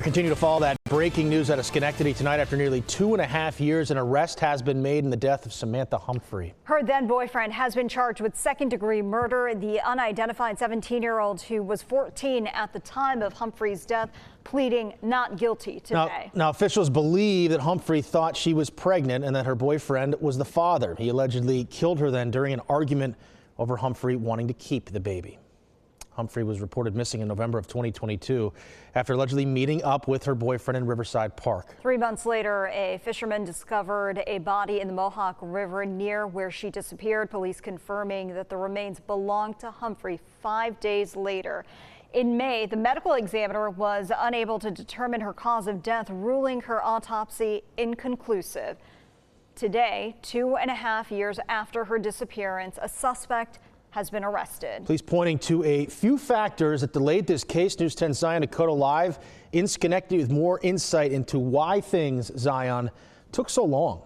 Continue to follow that breaking news out of Schenectady tonight. After nearly 2.5 years, an arrest has been made in the death of Samantha Humprey. Her then boyfriend has been charged with second-degree murder. The unidentified 17-year-old, who was 14 at the time of Humprey's death, pleading not guilty today. Now officials believe that Humprey thought she was pregnant and that her boyfriend was the father. He allegedly killed her then during an argument over Humprey wanting to keep the baby. Humprey was reported missing in November of 2022 after allegedly meeting up with her boyfriend in Riverside Park. 3 months later, a fisherman discovered a body in the Mohawk River near where she disappeared. Police confirming that the remains belonged to Humprey 5 days later. In May, the medical examiner was unable to determine her cause of death, ruling her autopsy inconclusive. Today, 2.5 years after her disappearance, a suspect has been arrested. Police pointing to a few factors that delayed this case. News 10 Zion Dakota live in Schenectady with more insight into why things, Zion, took so long.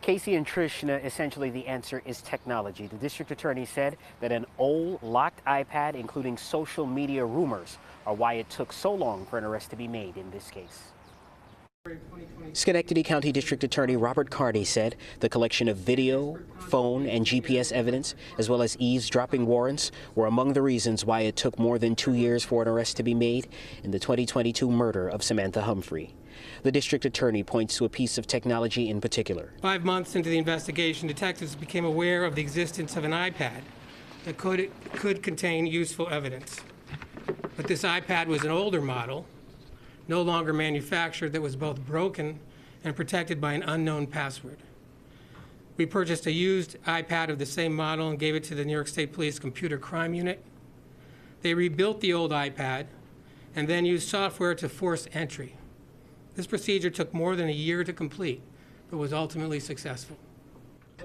Casey and Trishna, essentially the answer is technology. The district attorney said that an old locked iPad, including social media rumors, are why it took so long for an arrest to be made in this case. Schenectady County District Attorney Robert Carney said the collection of video, phone, and GPS evidence, as well as eavesdropping warrants, were among the reasons why it took more than 2 years for an arrest to be made in the 2022 murder of Samantha Humprey. The district attorney points to a piece of technology in particular. 5 months into the investigation, detectives became aware of the existence of an iPad that could contain useful evidence. But this iPad was an older model, no longer manufactured, that was both broken and protected by an unknown password. We purchased a used iPad of the same model and gave it to the New York State Police Computer Crime Unit. They rebuilt the old iPad and then used software to force entry. This procedure took more than a year to complete, but was ultimately successful.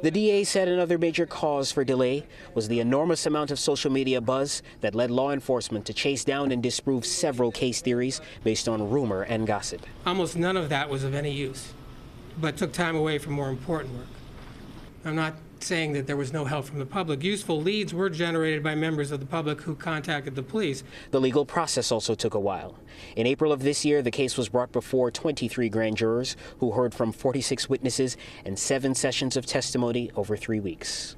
The DA said another major cause for delay was the enormous amount of social media buzz that led law enforcement to chase down and disprove several case theories based on rumor and gossip. Almost none of that was of any use, but took time away from more important work. I'm not saying that there was no help from the public. Useful leads were generated by members of the public who contacted the police. The legal process also took a while. In April of this year, the case was brought before 23 grand jurors who heard from 46 witnesses and 7 sessions of testimony over 3 weeks.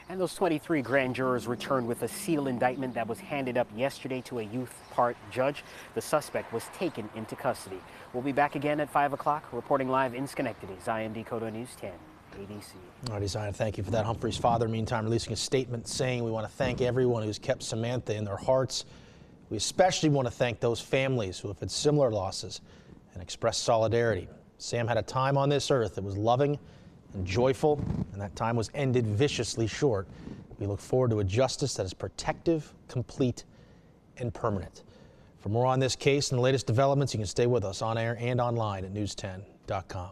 And those 23 grand jurors returned with a sealed indictment that was handed up yesterday to a youth part judge. The suspect was taken into custody. We'll be back again at 5 o'clock, reporting live in Schenectady. Zion Dakota News 10, ABC. All right, Zion, thank you for that. Humphrey's father, meantime, releasing a statement saying, "We want to thank everyone who's kept Samantha in their hearts. We especially want to thank those families who have had similar losses and express solidarity. Sam had a time on this earth that was loving and joyful, and that time was ended viciously short. We look forward to a justice that is protective, complete, and permanent." For more on this case and the latest developments, you can stay with us on air and online at news10.com.